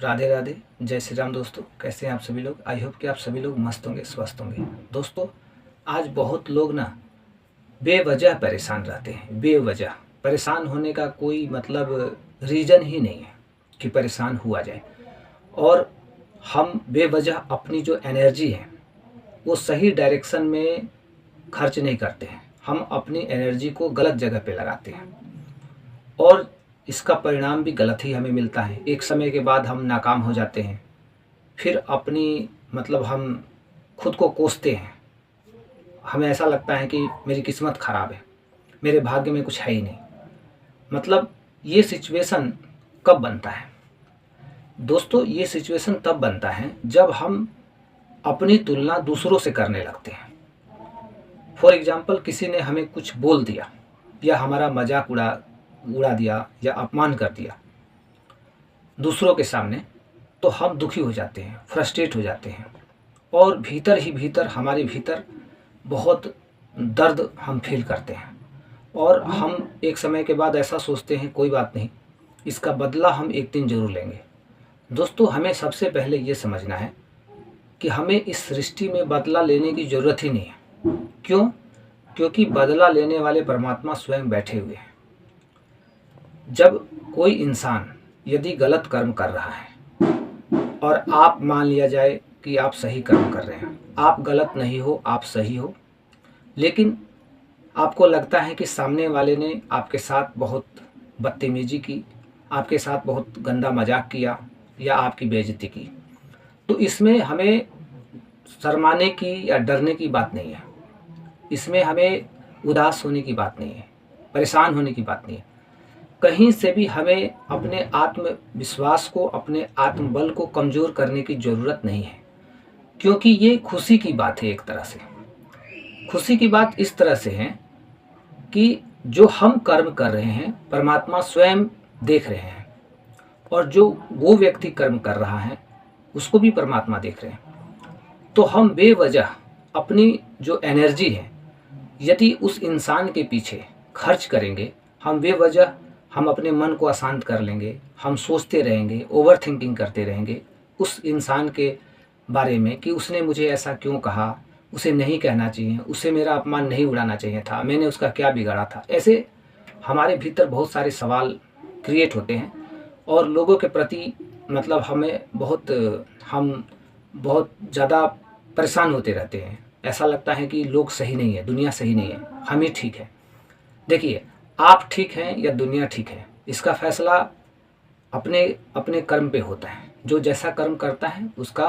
राधे राधे। जय श्री राम। दोस्तों कैसे हैं आप सभी लोग। आई होप कि आप सभी लोग मस्त होंगे, स्वस्थ होंगे। दोस्तों आज बहुत लोग ना बेवजह परेशान रहते हैं। बेवजह परेशान होने का कोई मतलब रीज़न ही नहीं है कि परेशान हुआ जाए। और हम बेवजह अपनी जो एनर्जी है वो सही डायरेक्शन में खर्च नहीं करते हैं। हम अपनी एनर्जी को गलत जगह पे लगाते हैं और इसका परिणाम भी गलत ही हमें मिलता है। एक समय के बाद हम नाकाम हो जाते हैं। फिर अपनी मतलब हम खुद को कोसते हैं। हमें ऐसा लगता है कि मेरी किस्मत ख़राब है, मेरे भाग्य में कुछ है ही नहीं। मतलब ये सिचुएशन कब बनता है दोस्तों? ये सिचुएशन तब बनता है जब हम अपनी तुलना दूसरों से करने लगते हैं। फॉर एग्ज़ाम्पल, किसी ने हमें कुछ बोल दिया या हमारा मजाक उड़ा उड़ा दिया या अपमान कर दिया दूसरों के सामने, तो हम दुखी हो जाते हैं, फ्रस्ट्रेट हो जाते हैं और भीतर ही भीतर हमारे भीतर बहुत दर्द हम फील करते हैं। और हम एक समय के बाद ऐसा सोचते हैं कोई बात नहीं, इसका बदला हम एक दिन ज़रूर लेंगे। दोस्तों हमें सबसे पहले ये समझना है कि हमें इस सृष्टि में बदला लेने की ज़रूरत ही नहीं है। क्यों? क्योंकि बदला लेने वाले परमात्मा स्वयं बैठे हुए हैं। जब कोई इंसान यदि गलत कर्म कर रहा है और आप मान लिया जाए कि आप सही कर्म कर रहे हैं, आप गलत नहीं हो, आप सही हो, लेकिन आपको लगता है कि सामने वाले ने आपके साथ बहुत बदतमीजी की, आपके साथ बहुत गंदा मजाक किया या आपकी बेइज्जती की, तो इसमें हमें शर्माने की या डरने की बात नहीं है। इसमें हमें उदास होने की बात नहीं है, परेशान होने की बात नहीं है। कहीं से भी हमें अपने आत्मविश्वास को, अपने आत्मबल को कमज़ोर करने की ज़रूरत नहीं है, क्योंकि ये खुशी की बात है। एक तरह से खुशी की बात इस तरह से है कि जो हम कर्म कर रहे हैं परमात्मा स्वयं देख रहे हैं, और जो वो व्यक्ति कर्म कर रहा है उसको भी परमात्मा देख रहे हैं। तो हम बेवजह अपनी जो एनर्जी है यदि उस इंसान के पीछे खर्च करेंगे, हम अपने मन को अशांत कर लेंगे, हम सोचते रहेंगे, ओवर थिंकिंग करते रहेंगे उस इंसान के बारे में कि उसने मुझे ऐसा क्यों कहा, उसे नहीं कहना चाहिए, उसे मेरा अपमान नहीं उड़ाना चाहिए था, मैंने उसका क्या बिगाड़ा था। ऐसे हमारे भीतर बहुत सारे सवाल क्रिएट होते हैं और लोगों के प्रति मतलब हम बहुत ज़्यादा परेशान होते रहते हैं। ऐसा लगता है कि लोग सही नहीं है, दुनिया सही नहीं है, हम ही ठीक है। देखिए, आप ठीक हैं या दुनिया ठीक है, इसका फैसला अपने अपने कर्म पे होता है। जो जैसा कर्म करता है उसका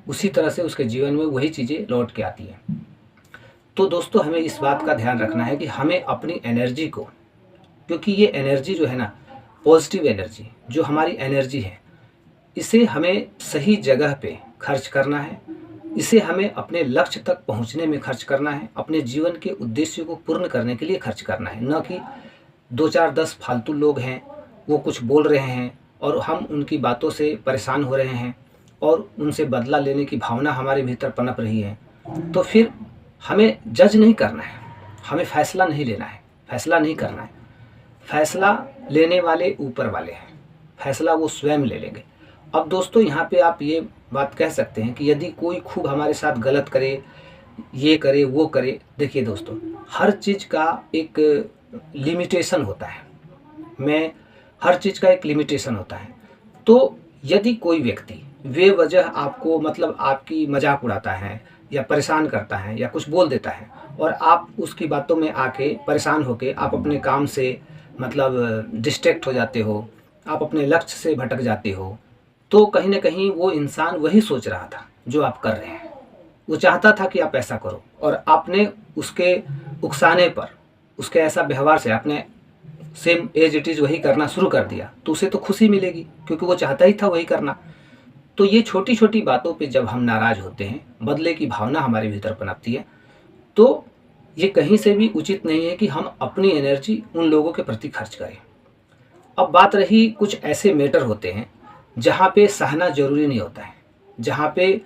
उसी तरह से उसके जीवन में वही चीज़ें लौट के आती हैं। तो दोस्तों हमें इस बात का ध्यान रखना है कि हमें अपनी एनर्जी को, क्योंकि ये एनर्जी जो है ना, पॉजिटिव एनर्जी जो हमारी एनर्जी है, इसे हमें सही जगह पे खर्च करना है। इसे हमें अपने लक्ष्य तक पहुंचने में खर्च करना है, अपने जीवन के उद्देश्य को पूर्ण करने के लिए खर्च करना है। न कि 2 4 10 फालतू लोग हैं, वो कुछ बोल रहे हैं और हम उनकी बातों से परेशान हो रहे हैं और उनसे बदला लेने की भावना हमारे भीतर पनप रही है। तो फिर हमें जज नहीं करना है, हमें फैसला नहीं लेना है, फैसला नहीं करना है। फैसला लेने वाले ऊपर वाले हैं, फैसला वो स्वयं ले लेंगे। अब दोस्तों यहाँ पे आप ये बात कह सकते हैं कि यदि कोई खूब हमारे साथ गलत करे, ये करे, वो करे, देखिए दोस्तों हर चीज़ का एक लिमिटेशन होता है। मैं हर चीज़ का एक लिमिटेशन होता है। तो यदि कोई व्यक्ति बेवजह आपको मतलब आपकी मजाक उड़ाता है या परेशान करता है या कुछ बोल देता है और आप उसकी बातों में आके परेशान होके आप अपने काम से मतलब डिस्ट्रैक्ट हो जाते हो, आप अपने लक्ष्य से भटक जाते हो, तो कहीं ना कहीं वो इंसान वही सोच रहा था जो आप कर रहे हैं। वो चाहता था कि आप ऐसा करो और आपने उसके उकसाने पर, उसके ऐसा व्यवहार से आपने सेम एज इट इज़ वही करना शुरू कर दिया, तो उसे तो खुशी मिलेगी क्योंकि वो चाहता ही था वही करना। तो ये छोटी छोटी बातों पे जब हम नाराज़ होते हैं, बदले की भावना हमारे भीतर पनपती है, तो ये कहीं से भी उचित नहीं है कि हम अपनी एनर्जी उन लोगों के प्रति खर्च करें। अब बात रही, कुछ ऐसे मैटर होते हैं जहाँ पे सहना जरूरी नहीं होता है, जहाँ पे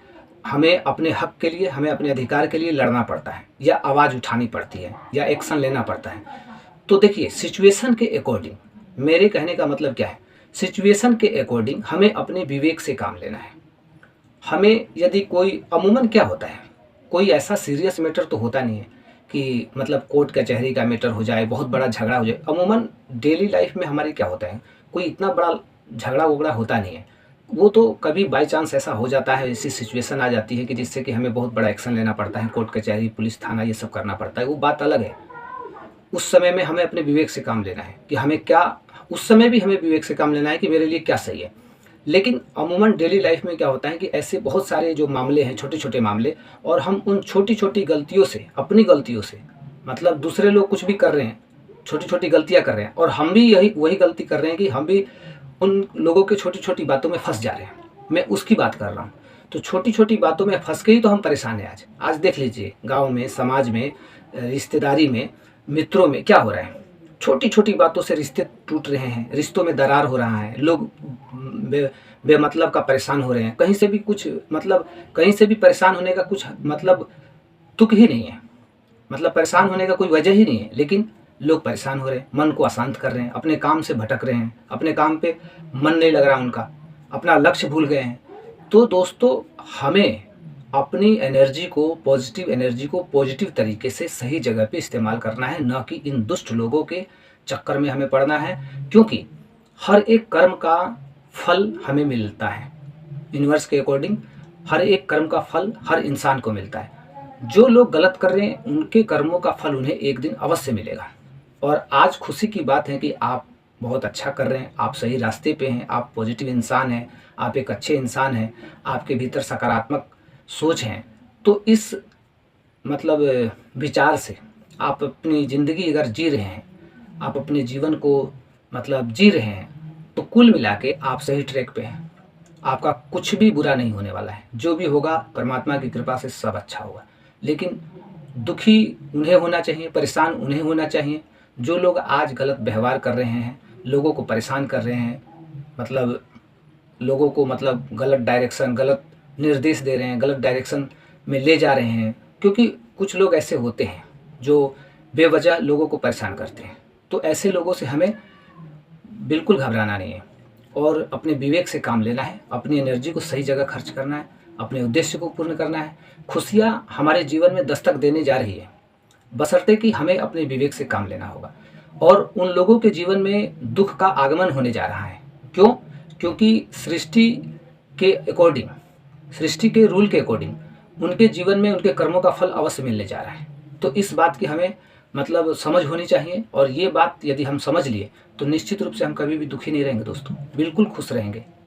हमें अपने हक के लिए, हमें अपने अधिकार के लिए लड़ना पड़ता है या आवाज़ उठानी पड़ती है या एक्शन लेना पड़ता है। तो देखिए सिचुएशन के अकॉर्डिंग, मेरे कहने का मतलब क्या है सिचुएशन के अकॉर्डिंग हमें अपने विवेक से काम लेना है। हमें यदि कोई अमूमन क्या होता है, कोई ऐसा सीरियस मैटर तो होता नहीं है कि मतलब कोर्ट कचहरी का मैटर हो जाए, बहुत बड़ा झगड़ा हो जाए। अमूमन डेली लाइफ में हमारे क्या होता है, कोई इतना बड़ा झगड़ा वगड़ा होता नहीं है। वो तो कभी बाई चांस ऐसा हो जाता है, ऐसी सिचुएशन आ जाती है कि जिससे कि हमें बहुत बड़ा एक्शन लेना पड़ता है, कोर्ट कचहरी पुलिस थाना ये सब करना पड़ता है, वो बात अलग है। उस समय में हमें अपने विवेक से काम लेना है कि हमें क्या, उस समय भी हमें विवेक से काम लेना है कि मेरे लिए क्या सही है। लेकिन अमूमन डेली लाइफ में क्या होता है कि ऐसे बहुत सारे जो मामले हैं, छोटे छोटे मामले, और हम उन छोटी छोटी गलतियों से, अपनी गलतियों से, मतलब दूसरे लोग कुछ भी कर रहे हैं, छोटी छोटी गलतियां कर रहे हैं, और हम भी यही वही गलती कर रहे हैं कि हम भी उन लोगों के छोटी छोटी बातों में फंस जा रहे हैं। मैं उसकी बात कर रहा हूँ। तो छोटी छोटी बातों में फंस के ही तो हम परेशान हैं आज। आज देख लीजिए, गाँव में, समाज में, रिश्तेदारी में, मित्रों में क्या हो रहा है। छोटी छोटी बातों से रिश्ते टूट रहे हैं, रिश्तों में दरार हो रहा है, लोग बेमतलब का परेशान हो रहे हैं। कहीं से भी कुछ मतलब, कहीं से भी परेशान होने का कुछ मतलब तुक ही नहीं है, मतलब परेशान होने का कोई वजह ही नहीं है, लेकिन लोग परेशान हो रहे हैं, मन को अशांत कर रहे हैं, अपने काम से भटक रहे हैं, अपने काम पे मन नहीं लग रहा उनका, अपना लक्ष्य भूल गए हैं। तो दोस्तों, हमें अपनी एनर्जी को, पॉजिटिव एनर्जी को पॉजिटिव तरीके से सही जगह पे इस्तेमाल करना है, न कि इन दुष्ट लोगों के चक्कर में हमें पड़ना है। क्योंकि हर एक कर्म का फल हमें मिलता है, यूनिवर्स के अकॉर्डिंग हर एक कर्म का फल हर इंसान को मिलता है। जो लोग गलत कर रहे हैं उनके कर्मों का फल उन्हें एक दिन अवश्य मिलेगा। और आज खुशी की बात है कि आप बहुत अच्छा कर रहे हैं, आप सही रास्ते पे हैं, आप पॉजिटिव इंसान हैं, आप एक अच्छे इंसान हैं, आपके भीतर सकारात्मक सोच हैं। तो इस मतलब विचार से आप अपनी ज़िंदगी अगर जी रहे हैं, आप अपने जीवन को मतलब जी रहे हैं, तो कुल मिला के आप सही ट्रैक पे हैं। आपका कुछ भी बुरा नहीं होने वाला है, जो भी होगा परमात्मा की कृपा से सब अच्छा होगा। लेकिन दुखी उन्हें होना चाहिए, परेशान उन्हें होना चाहिए जो लोग आज गलत व्यवहार कर रहे हैं, लोगों को परेशान कर रहे हैं, मतलब लोगों को मतलब गलत डायरेक्शन, गलत निर्देश दे रहे हैं, गलत डायरेक्शन में ले जा रहे हैं। क्योंकि कुछ लोग ऐसे होते हैं जो बेवजह लोगों को परेशान करते हैं। तो ऐसे लोगों से हमें बिल्कुल घबराना नहीं है और अपने विवेक से काम लेना है, अपनी एनर्जी को सही जगह खर्च करना है, अपने उद्देश्य को पूर्ण करना है। खुशियाँ हमारे जीवन में दस्तक देने जा रही है, बशर्ते कि हमें अपने विवेक से काम लेना होगा। और उन लोगों के जीवन में दुख का आगमन होने जा रहा है। क्यों? क्योंकि सृष्टि के अकॉर्डिंग, सृष्टि के रूल के अकॉर्डिंग उनके जीवन में उनके कर्मों का फल अवश्य मिलने जा रहा है। तो इस बात की हमें मतलब समझ होनी चाहिए, और ये बात यदि हम समझ लिए तो निश्चित रूप से हम कभी भी दुखी नहीं रहेंगे दोस्तों, बिल्कुल खुश रहेंगे।